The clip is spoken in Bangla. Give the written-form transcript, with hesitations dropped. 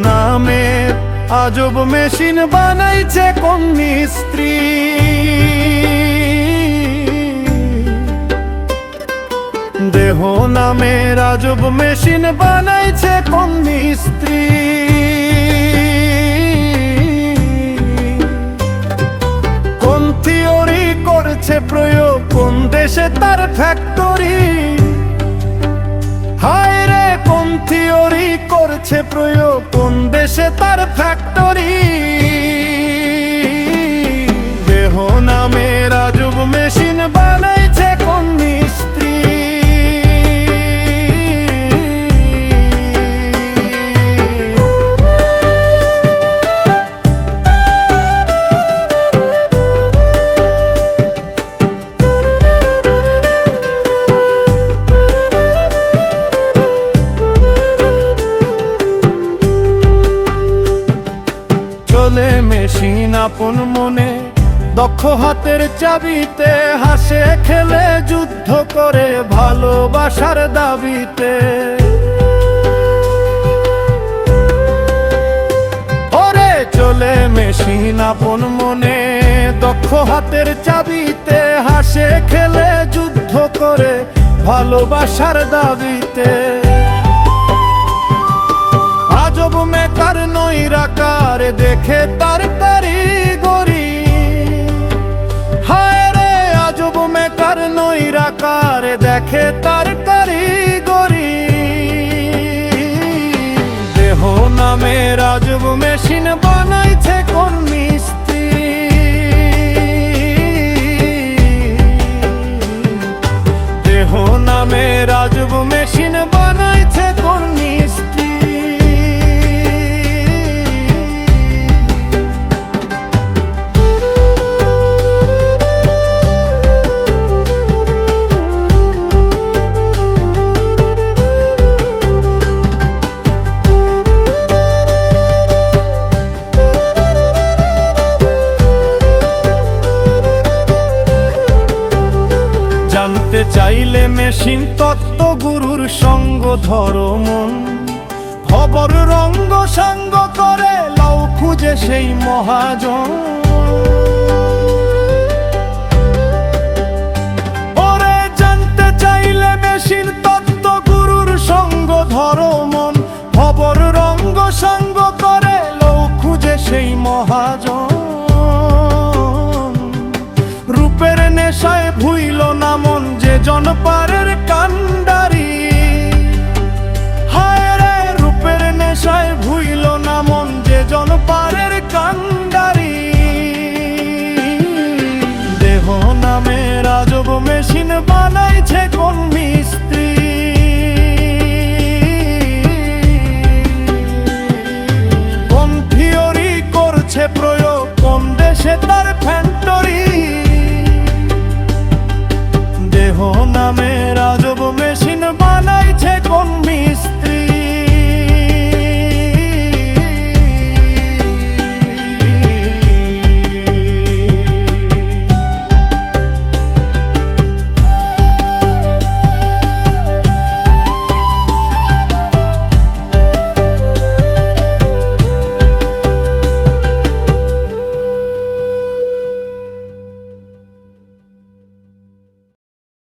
নামে আজব মেশিন বানাইছে কোন মিস্ত্রি। দেহ নামের আজব মেশিন বানাইছে কোন মিস্ত্রি। কোন থিওরি করছে প্রয়োগ, কোন দেশে তার ফ্যাক্টরি। হায় রে কোন থিওরি করছে প্রয়োগ, কোন দেশে তার ফ্যাক্টরি। দেহ নামের আজব মেশিন বানাইছে কোন মিস্ত্রি। চলে মেশিন আপন মনে, দক্ষ হাতের চাবিতে, হাসে খেলে যুদ্ধ করে ভালোবাসার দাবিতে। ওরে চলে মেশিন আপন মনে, দক্ষ হাতের চাবিতে, হাসে খেলে যুদ্ধ করে ভালোবাসার দাবিতে। আজব মেকার নৈরাকার দেখে তার কারিগরি। হায় রে আজব মেকার নৈরাকার দেখে তার কারিগরি। দেহ নামের আজব মেশিন বানাইছে কোন মিস্ত্রি। দেহ নামের আজব মেশিন বানাইছে কোন মিস্ত্রি। জানতে চাইলে মেশিন তত্ত্ব গুরুর সঙ্গ ধরো মন। খবর রঙ্গ সঙ্গ করে লাউ খুঁজে সেই মহাজন। ওরে জানতে চাইলে মেশিন তত্ত্ব গুরুর সঙ্গ ধরো মন। খবর রঙ্গ সঙ্গ করে লাউ খুঁজে সেই মহাজন। রূপের নেশায় ভুইল না মন যে জনপারের কান্ডারি। হায় রে রূপের নেশায় ভুইল না মন যে জনপারের কান্ডারি। দেহ নামের আজব মেশিন বানাইছে কোন মিস্ত্রি। কোন থিওরি করছে প্রয়োগ, কোন দেশে তার ফ্যাক্টরি। দেহ নামের